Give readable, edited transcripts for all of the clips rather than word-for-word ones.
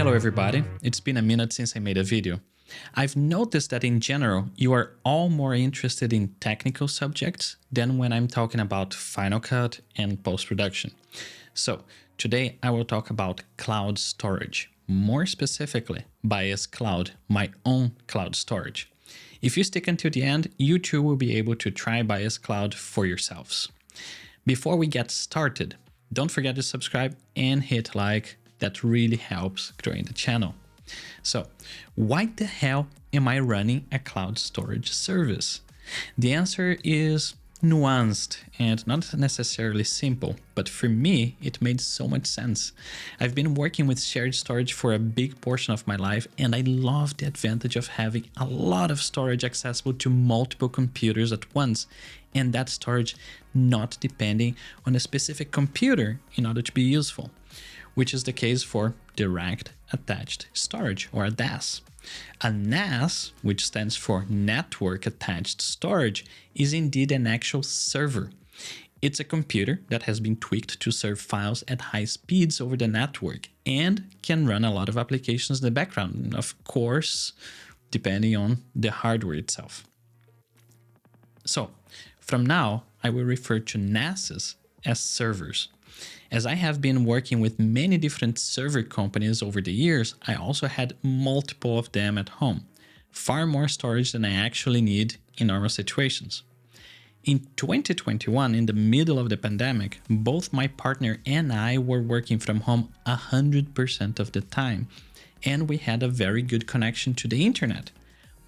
Hello everybody, it's been a minute since I made a video. I've noticed that in general, you are all more interested in technical subjects than when I'm talking about Final Cut and post-production. So today I will talk about cloud storage, more specifically BaezCloud, my own cloud storage. If you stick until the end, you too will be able to try BaezCloud for yourselves. Before we get started, don't forget to subscribe and hit like. That really helps growing the channel. So, why the hell am I running a cloud storage service? The answer is nuanced and not necessarily simple, but for me, it made so much sense. I've been working with shared storage for a big portion of my life, and I love the advantage of having a lot of storage accessible to multiple computers at once, and that storage not depending on a specific computer in order to be useful, which is the case for direct attached storage, or a DAS. A NAS, which stands for Network Attached Storage, is indeed an actual server. It's a computer that has been tweaked to serve files at high speeds over the network and can run a lot of applications in the background, of course, depending on the hardware itself. So, from now, I will refer to NASs as servers. As I have been working with many different server companies over the years, I also had multiple of them at home, far more storage than I actually need in normal situations. In 2021, in the middle of the pandemic, both my partner and I were working from home 100% of the time, and we had a very good connection to the internet.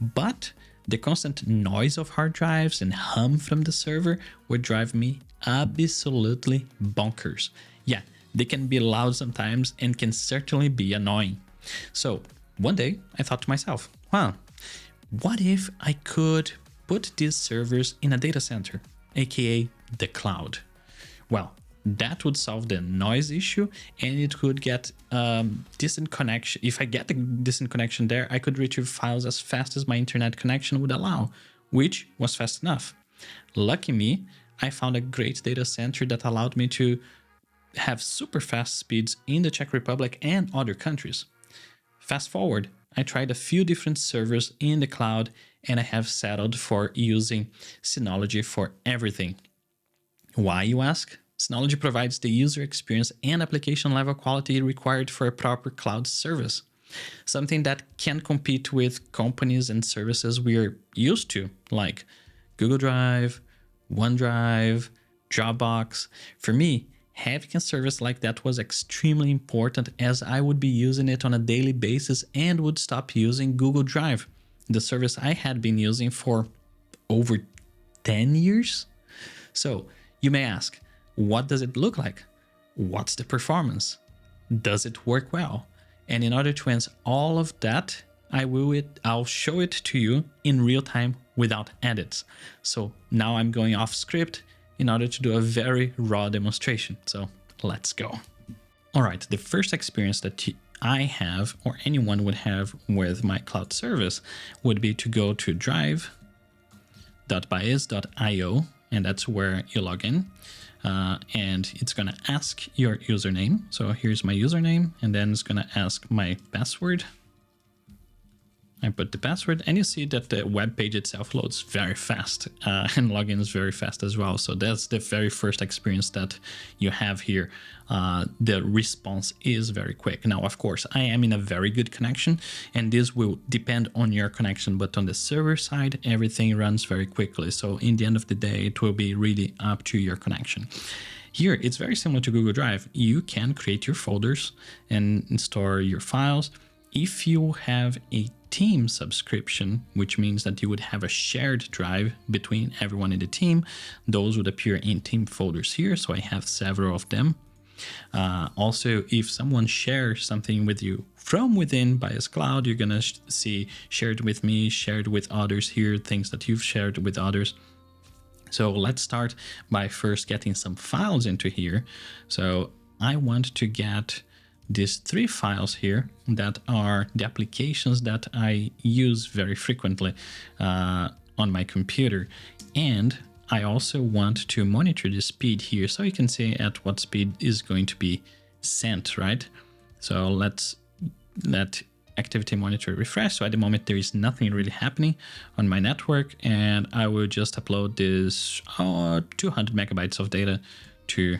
But the constant noise of hard drives and hum from the server would drive me absolutely bonkers. Yeah, they can be loud sometimes and can certainly be annoying. So one day I thought to myself, what if I could put these servers in a data center, aka the cloud? Well, that would solve the noise issue, and it could get decent connection. If I get a decent connection there, I could retrieve files as fast as my internet connection would allow, which was fast enough. Lucky me, I found a great data center that allowed me to have super fast speeds in the Czech Republic and other countries. Fast forward, I tried a few different servers in the cloud, and I have settled for using Synology for everything. Why, you ask? Synology provides the user experience and application level quality required for a proper cloud service, something that can compete with companies and services we're used to, like Google Drive, OneDrive, Dropbox. For me, having a service like that was extremely important, as I would be using it on a daily basis and would stop using Google Drive, the service I had been using for over 10 years. So you may ask, what does it look like? What's the performance? Does it work well? And in order to answer all of that, I'll show it to you in real time without edits. So now I'm going off script in order to do a very raw demonstration. So let's go. All right, the first experience that I have, or anyone would have with my cloud service, would be to go to drive.baez.io, and that's where you log in. And it's going to ask your username. So here's my username, and then it's going to ask my password. I put the password, and you see that the web page itself loads very fast, and login is very fast as well. So that's the very first experience that you have here. The response is very quick. Now, of course, I am in a very good connection, and this will depend on your connection, but on the server side, everything runs very quickly. So in the end of the day, it will be really up to your connection. Here, it's very similar to Google Drive. You can create your folders and store your files. If you have a team subscription, which means that you would have a shared drive between everyone in the team, those would appear in team folders here. So I have several of them. Also, if someone shares something with you from within BaezCloud, you're going to see shared with me, shared with others here, things that you've shared with others. So let's start by first getting some files into here. So I want to get these 3 files here that are the applications that I use very frequently on my computer. And I also want to monitor the speed here, so you can see at what speed is going to be sent, right? So let's that activity monitor refresh. So at the moment, there is nothing really happening on my network, and I will just upload this 200 megabytes of data to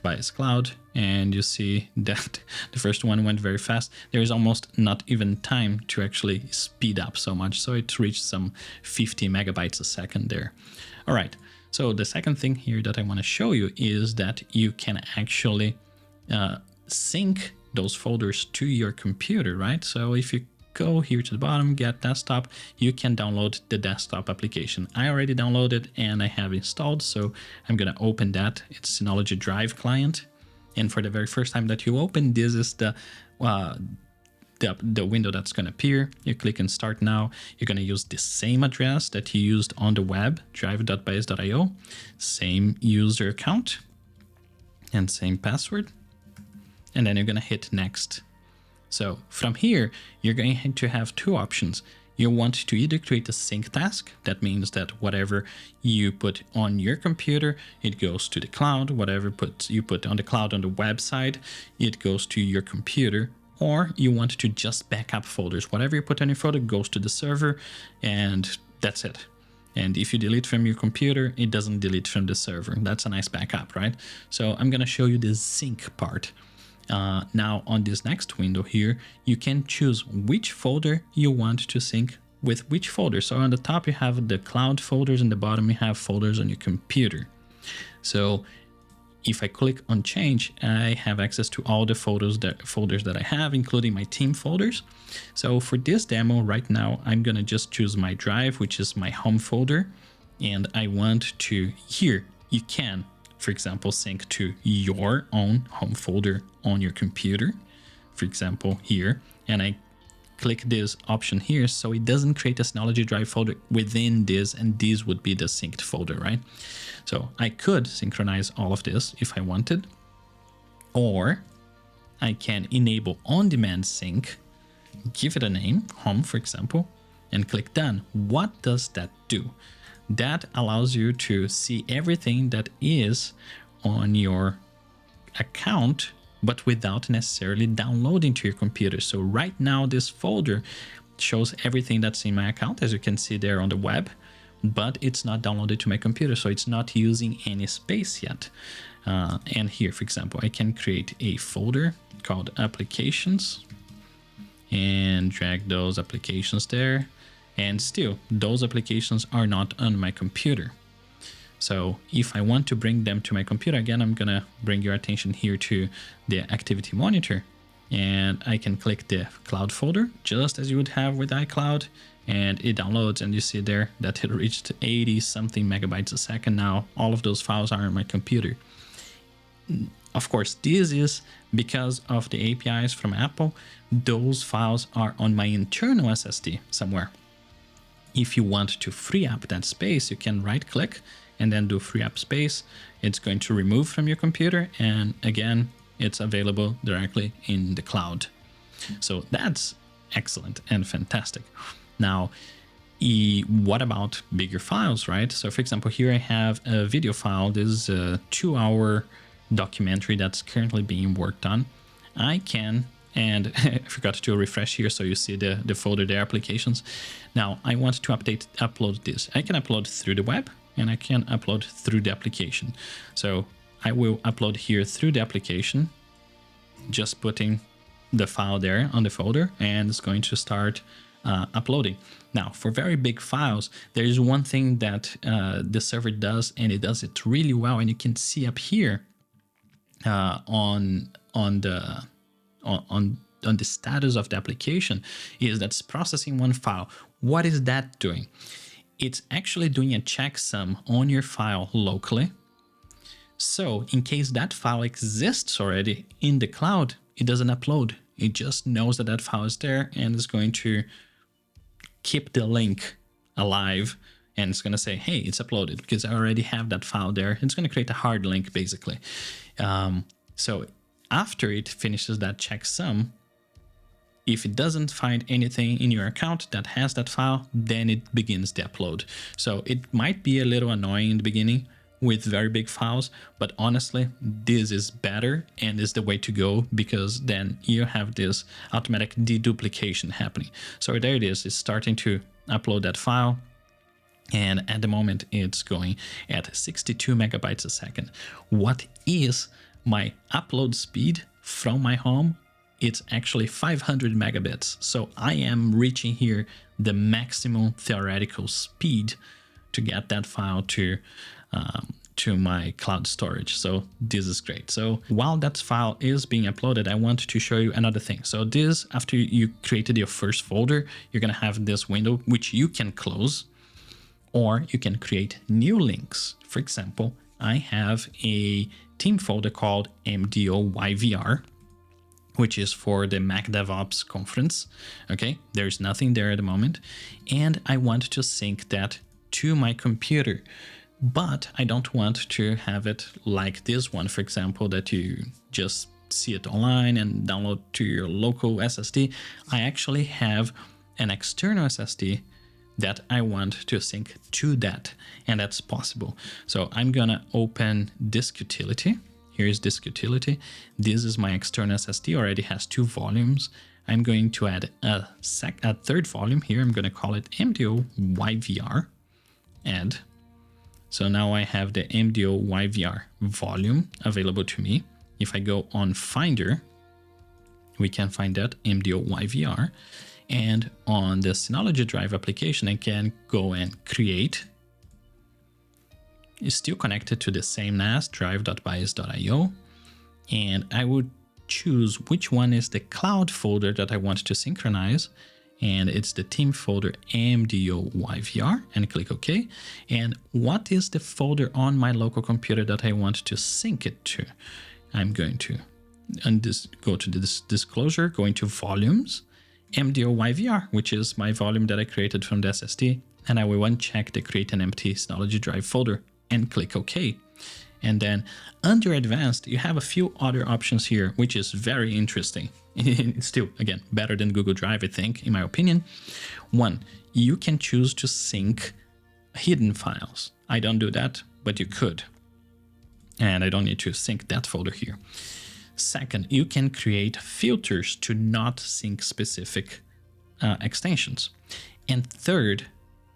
BaezCloud, and you see that the first one went very fast. There is almost not even time to actually speed up so much, so it reached some 50 megabytes a second there. All right, so the second thing here that I want to show you is that you can actually sync those folders to your computer, right? So if you go here to the bottom, get desktop, you can download the desktop application. I already downloaded and I have installed, so I'm gonna open that. It's Synology Drive client, and for the very first time that you open, this is the window that's gonna appear. You click on Start Now. You're gonna use the same address that you used on the web, drive.baez.io, same user account and same password, and then you're gonna hit Next. So from here, you're going to have two options. You want to either create a sync task. That means that whatever you put on your computer, it goes to the cloud. Whatever you put on the cloud on the website, it goes to your computer. Or you want to just back up folders. Whatever you put on your folder goes to the server, and that's it. And if you delete from your computer, it doesn't delete from the server. That's a nice backup, right? So I'm gonna show you the sync part. Now on this next window here, you can choose which folder you want to sync with which folder. So on the top you have the cloud folders, and the bottom you have folders on your computer. So if I click on change, I have access to all the folders that I have, including my team folders. So for this demo right now, I'm gonna just choose my drive, which is my home folder, and I want to, here you can, for example, sync to your own home folder on your computer, for example, here, and I click this option here, so it doesn't create a Synology Drive folder within this, and this would be the synced folder, right? So I could synchronize all of this if I wanted, or I can enable on-demand sync, give it a name, home, for example, and click done. What does that do? That allows you to see everything that is on your account, but without necessarily downloading to your computer. So right now, this folder shows everything that's in my account, as you can see there on the web, but it's not downloaded to my computer, so it's not using any space yet. And here, for example, I can create a folder called Applications and drag those applications there. And still, those applications are not on my computer. So if I want to bring them to my computer, again, I'm gonna bring your attention here to the activity monitor, and I can click the cloud folder just as you would have with iCloud, and it downloads, and you see there that it reached 80 something megabytes a second. Now all of those files are on my computer. Of course, this is because of the APIs from Apple. Those files are on my internal SSD somewhere. If you want to free up that space, you can right click and then do free up space. It's going to remove from your computer, and again, it's available directly in the cloud. So that's excellent and fantastic. Now, what about bigger files, right? So for example, here I have a video file. This is a 2-hour documentary that's currently being worked on. I can, and I forgot to refresh here, so you see the folder there, applications. Now I want to upload this. I can upload through the web, and I can upload through the application. So I will upload here through the application, just putting the file there on the folder, and it's going to start uploading. Now, for very big files, there is one thing that the server does, and it does it really well, and you can see up here on the status of the application, is that's processing one file. What is that doing? It's actually doing a checksum on your file locally. So in case that file exists already in the cloud, it doesn't upload. It just knows that that file is there and is going to keep the link alive, and it's going to say, hey, it's uploaded because I already have that file there. It's going to create a hard link basically. So after it finishes that checksum, if it doesn't find anything in your account that has that file, then it begins the upload. So it might be a little annoying in the beginning with very big files, but honestly, this is better and is the way to go, because then you have this automatic deduplication happening. So there it is, it's starting to upload that file. And at the moment it's going at 62 megabytes a second. What is my upload speed from my home? It's actually 500 megabits. So I am reaching here the maximum theoretical speed to get that file to my cloud storage. So this is great. So while that file is being uploaded, I want to show you another thing. So this, after you created your first folder, you're going to have this window which you can close, or you can create new links. For example, I have a team folder called MDOYVR, which is for the Mac DevOps conference. Okay, there's nothing there at the moment. And I want to sync that to my computer, but I don't want to have it like this one, for example, that you just see it online and download to your local SSD. I actually have an external SSD that I want to sync to that, and that's possible. So I'm gonna open disk utility. Here's disk utility. This is my external SSD, already has 2 volumes. I'm going to add a third volume here. I'm gonna call it MDOYVR, add. So now I have the MDOYVR volume available to me. If I go on Finder, we can find that MDOYVR. And on the Synology Drive application, I can go and create. It's still connected to the same NAS, drive.baez.io. And I would choose which one is the cloud folder that I want to synchronize. And it's the team folder MDOYVR, and click OK. And what is the folder on my local computer that I want to sync it to? I'm going to go to this disclosure, go into volumes, MDOYVR, which is my volume that I created from the SSD, and I will uncheck the create an empty Synology Drive folder and click OK. And then under advanced, you have a few other options here, which is very interesting. It's still, again, better than Google Drive, I think, in my opinion. One, you can choose to sync hidden files. I don't do that, but you could. And I don't need to sync that folder here. Second, you can create filters to not sync specific extensions. And third,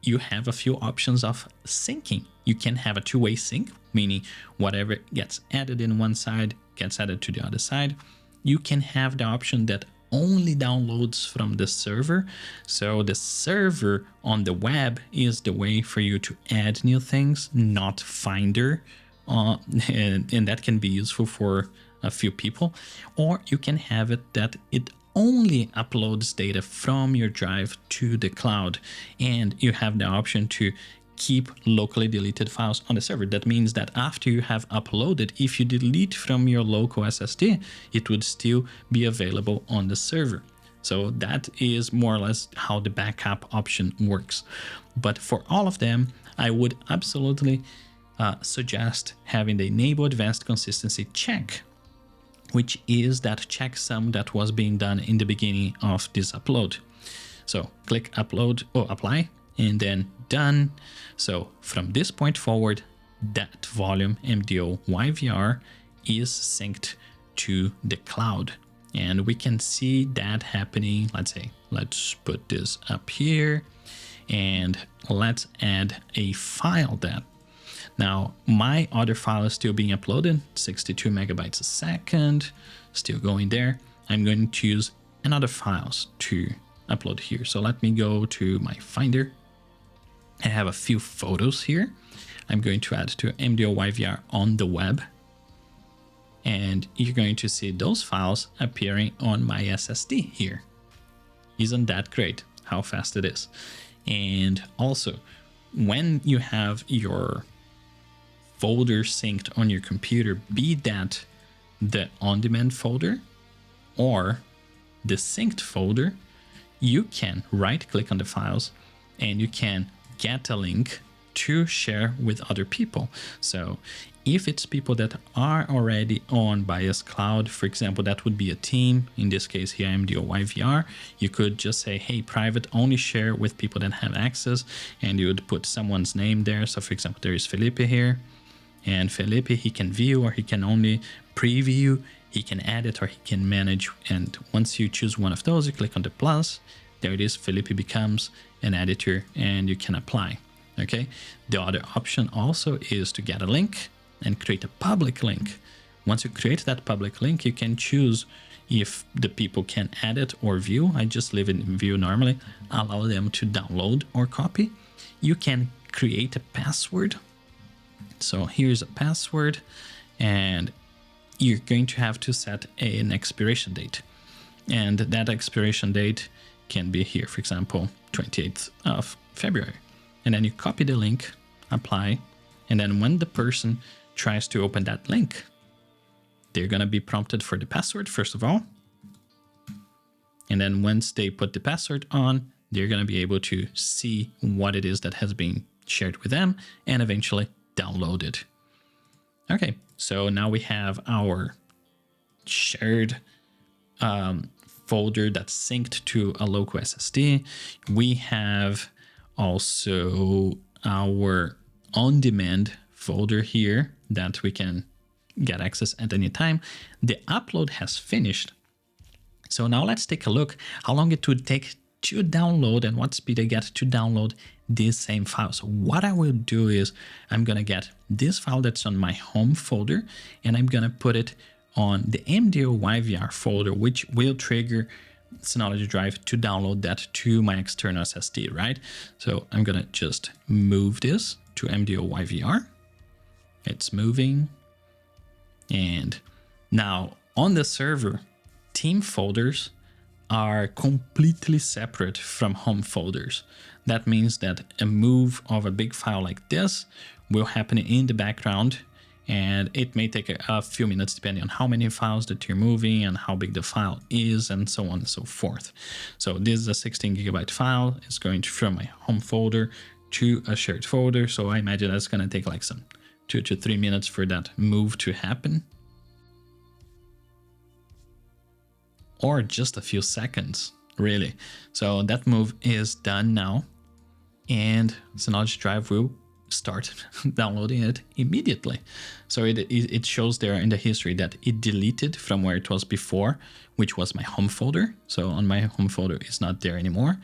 you have a few options of syncing. You can have a two-way sync, meaning whatever gets added in one side gets added to the other side. You can have the option that only downloads from the server. So the server on the web is the way for you to add new things, not Finder. And that can be useful for a few people. Or you can have it that it only uploads data from your drive to the cloud, and you have the option to keep locally deleted files on the server. That means that after you have uploaded, if you delete from your local SSD, it would still be available on the server. So that is more or less how the backup option works. But for all of them, I would absolutely suggest having the enable advanced consistency check, which is that checksum that was being done in the beginning of this upload. So click upload or apply, and then done. So from this point forward, that volume MDOYVR is synced to the cloud. And we can see that happening. Let's put this up here, and let's add a file that. Now, my other file is still being uploaded, 62 megabytes a second, still going there. I'm going to use another files to upload here. So let me go to my Finder. I have a few photos here. I'm going to add to MDOYVR on the web. And you're going to see those files appearing on my SSD here. Isn't that great how fast it is? And also, when you have your folder synced on your computer, be that the on-demand folder or the synced folder, you can right-click on the files and you can get a link to share with other people. So if it's people that are already on BaezCloud, for example, that would be a team. In this case here, MDOYVR, you could just say, hey, private, only share with people that have access, and you would put someone's name there. So for example, there is Felipe here. And Felipe, he can view or he can only preview, he can edit or he can manage. And once you choose one of those, you click on the plus, there it is, Felipe becomes an editor and you can apply. Okay. The other option also is to get a link and create a public link. Once you create that public link, you can choose if the people can edit or view. I just leave it in view normally, allow them to download or copy. You can create a password. So here's a password, and you're going to have to set an expiration date. And that expiration date can be here, for example, 28th of February. And then you copy the link, apply, and then when the person tries to open that link, they're going to be prompted for the password, first of all. And then once they put the password on, they're going to be able to see what it is that has been shared with them and eventually download it. Okay, so now we have our shared folder that's synced to a local SSD. We have also our on-demand folder here that we can get access at any time. The upload has finished. So now let's take a look how long it would take to download and what speed I get to download this same file. So what I will do is I'm going to get this file that's on my home folder and I'm going to put it on the MDO YVR folder, which will trigger Synology Drive to download that to my external SSD, right? So I'm going to just move this to MDO YVR. It's moving. And now on the server, team folders are completely separate from home folders. That means that a move of a big file like this will happen in the background, and it may take a few minutes depending on how many files that you're moving and how big the file is and so on and so forth. So this is a 16 gigabyte file. It's going from my home folder to a shared folder. So I imagine that's going to take like some 2 to 3 minutes for that move to happen. Or just a few seconds, really. So that move is done now, and Synology Drive will start downloading it immediately. So it shows there in the history that it deleted from where it was before, which was my home folder. So on my home folder, it's not there anymore,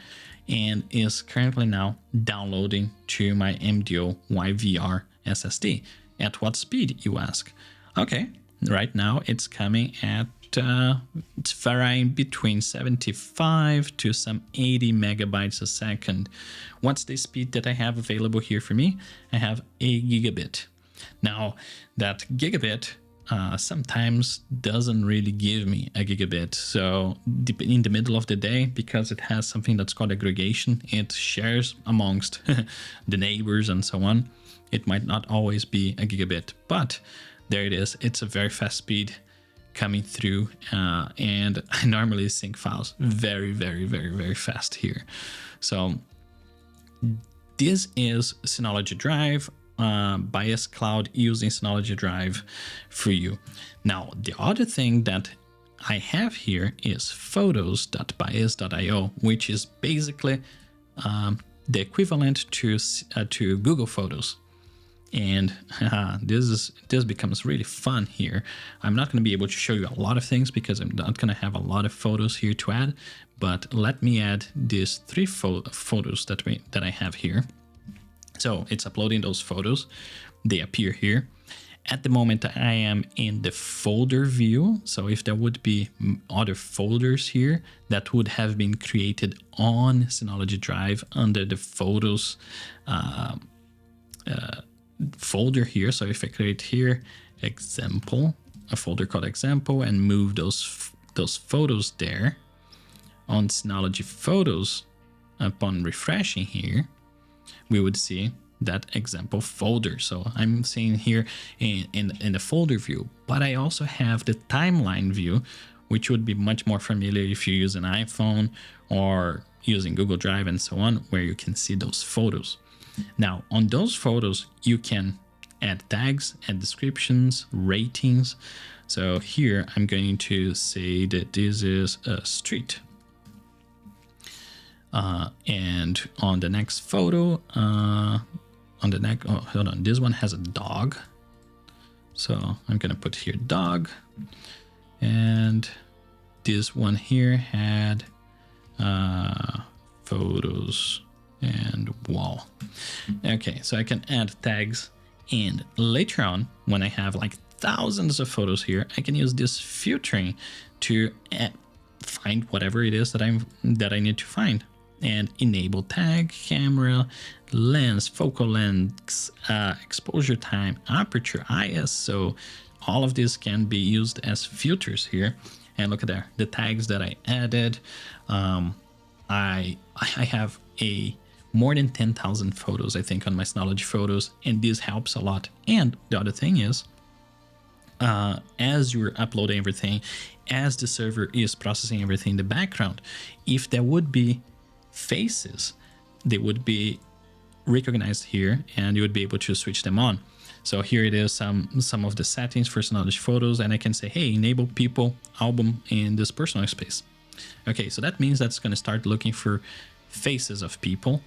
and is currently now downloading to my MDO YVR SSD. At what speed, you ask? Okay, right now it's coming at it's varying between 75 to some 80 megabytes a second. What's the speed that I have available here for me? I have a gigabit. Now that gigabit sometimes doesn't really give me a gigabit. So in the middle of the day, because it has something that's called aggregation, it shares amongst the neighbors and so on. It might not always be a gigabit, but there it is. It's a very fast speed coming through, and I normally sync files very, very, very, very fast here. So this is Synology Drive, BaezCloud using Synology Drive for you. Now, the other thing that I have here is photos.baez.io, which is basically the equivalent to Google Photos. And this becomes really fun here. I'm not going to be able to show you a lot of things because I'm not going to have a lot of photos here to add, but let me add these 3 photos that I have here. So it's uploading those photos. They appear here. At the moment, I am in the folder view. So if there would be other folders here that would have been created on Synology Drive under the photos folder here. So if I create here example, a folder called example, and move those photos there on Synology Photos, upon refreshing here, we would see that example folder. So I'm seeing here in the folder view, but I also have the timeline view, which would be much more familiar if you use an iPhone or using Google Drive and so on, where you can see those photos. Now, on those photos, you can add tags, add descriptions, ratings. So here I'm going to say that this is a street. And on the next photo, hold on, this one has a dog. So I'm gonna put here dog, and this one here had photos and wall. Okay, so I can add tags, and later on, when I have like thousands of photos here, I can use this filtering to find whatever it is that I need to find, and enable tag, camera, lens, focal length, exposure time, aperture, ISO. All of this can be used as filters here. And look at there, the tags that I added. I have more than 10,000 photos, I think, on my Synology photos, and this helps a lot. And the other thing is, as you're uploading everything, as the server is processing everything in the background, if there would be faces, they would be recognized here, and you would be able to switch them on. So here it is, some of the settings for Synology photos, and I can say, hey, enable people album in this personal space. Okay, so that means that's going to start looking for faces of people,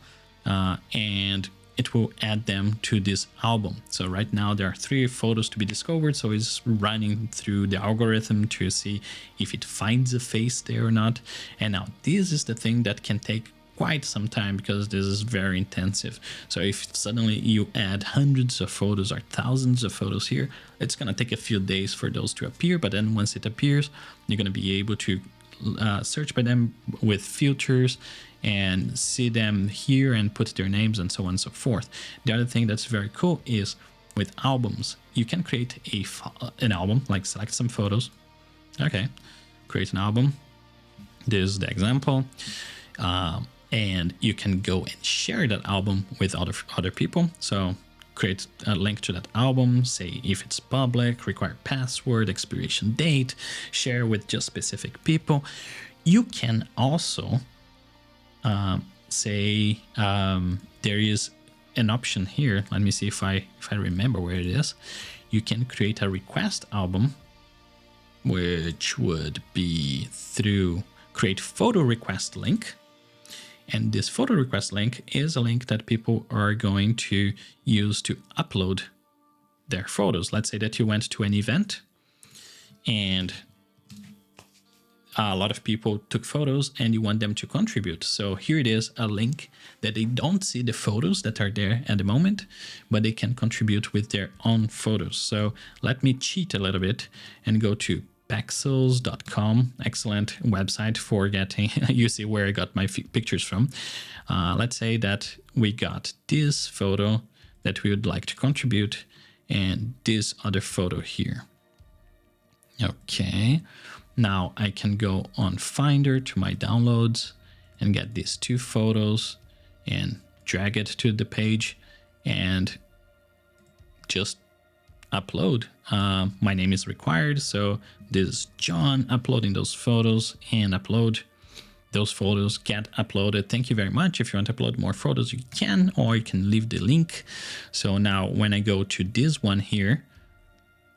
and it will add them to this album. So right now there are 3 photos to be discovered, so it's running through the algorithm to see if it finds a face there or not. And now this is the thing that can take quite some time, because this is very intensive. So if suddenly you add hundreds of photos or thousands of photos here, it's going to take a few days for those to appear. But then once it appears, you're going to be able to search by them with filters and see them here and put their names and so on and so forth. The other thing that's very cool is with albums, you can create an album, like select some photos. Okay, create an album. This is the example. And you can go and share that album with other people. So create a link to that album, say if it's public, require password, expiration date, share with just specific people. You can also say there is an option here. Let me see if I remember where it is. You can create a request album, which would be through create photo request link. And this photo request link is a link that people are going to use to upload their photos. Let's say that you went to an event and a lot of people took photos and you want them to contribute. So here it is, a link that they don't see the photos that are there at the moment, but they can contribute with their own photos. So let me cheat a little bit and go to pexels.com, excellent website for getting, you see where I got my pictures from. Let's say that we got this photo that we would like to contribute and this other photo here. Okay, now I can go on Finder to my downloads and get these 2 photos and drag it to the page and just upload. My name is required, so this is John uploading those photos, and upload those photos get uploaded. Thank you very much. If you want to upload more photos, you can, or you can leave the link. So now when I go to this one here,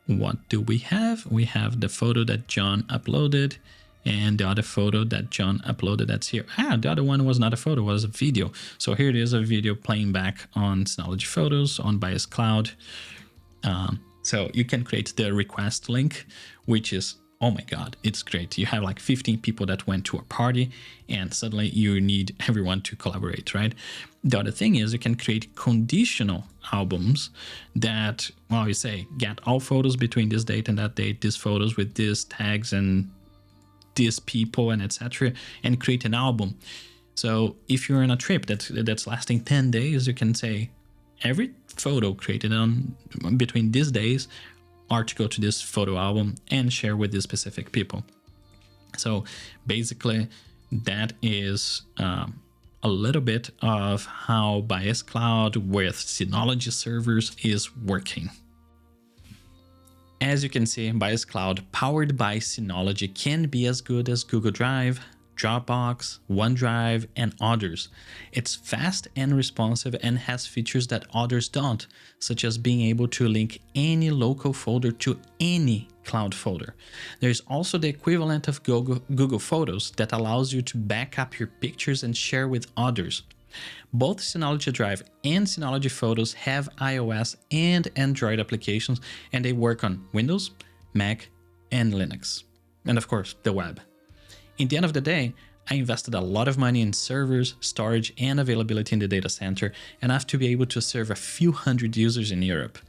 what do we have? We have the photo that John uploaded and the other photo that John uploaded that's here. The other one was not a photo, it was a video. So here it is, a video playing back on Synology Photos on BaezCloud. So you can create the request link, which is, oh my God, it's great. You have like 15 people that went to a party and suddenly you need everyone to collaborate, right? The other thing is you can create conditional albums that, well, you say, get all photos between this date and that date, these photos with these tags and these people and etc., and create an album. So if you're on a trip that's lasting 10 days, you can say, every photo created on between these days are to go to this photo album and share with these specific people. So basically that is a little bit of how BaezCloud with Synology servers is working. As you can see, BaezCloud powered by Synology can be as good as Google Drive, Dropbox, OneDrive, and others. It's fast and responsive and has features that others don't, such as being able to link any local folder to any cloud folder. There's also the equivalent of Google Photos that allows you to back up your pictures and share with others. Both Synology Drive and Synology Photos have iOS and Android applications, and they work on Windows, Mac, and Linux. And of course, the web. In the end of the day, I invested a lot of money in servers, storage, and availability in the data center, enough to be able to serve a few hundred users in Europe.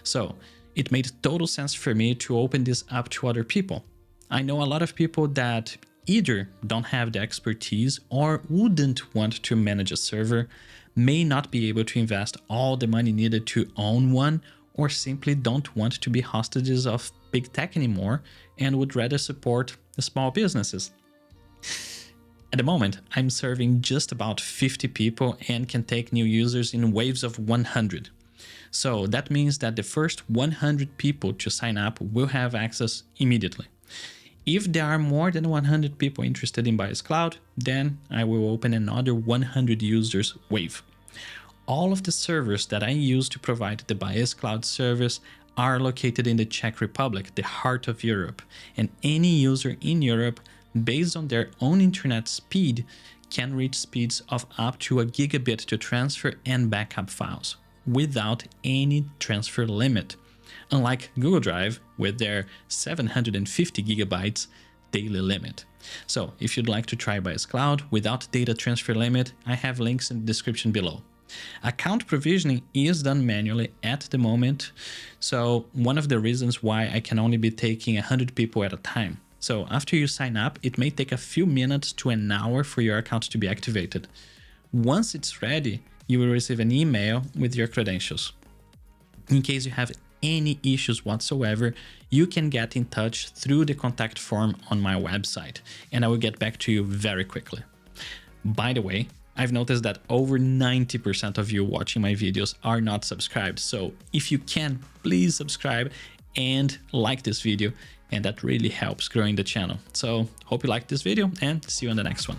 So it made total sense for me to open this up to other people. I know a lot of people that either don't have the expertise or wouldn't want to manage a server, may not be able to invest all the money needed to own one, or simply don't want to be hostages of big tech anymore and would rather support the small businesses. At the moment, I'm serving just about 50 people and can take new users in waves of 100. So that means that the first 100 people to sign up will have access immediately. If there are more than 100 people interested in BaezCloud, then I will open another 100 users wave. All of the servers that I use to provide the BaezCloud service are located in the Czech Republic, the heart of Europe, and any user in Europe, based on their own internet speed, can reach speeds of up to 1 gigabit to transfer and backup files, without any transfer limit. Unlike Google Drive with their 750 gigabytes daily limit. So if you'd like to try BaezCloud without data transfer limit, I have links in the description below. Account provisioning is done manually at the moment, so one of the reasons why I can only be taking 100 people at a time. So after you sign up, it may take a few minutes to an hour for your account to be activated. Once it's ready, you will receive an email with your credentials. In case you have any issues whatsoever, you can get in touch through the contact form on my website, and I will get back to you very quickly. By the way, I've noticed that over 90% of you watching my videos are not subscribed, so if you can, please subscribe and like this video, and that really helps growing the channel. So hope you liked this video and see you on the next one.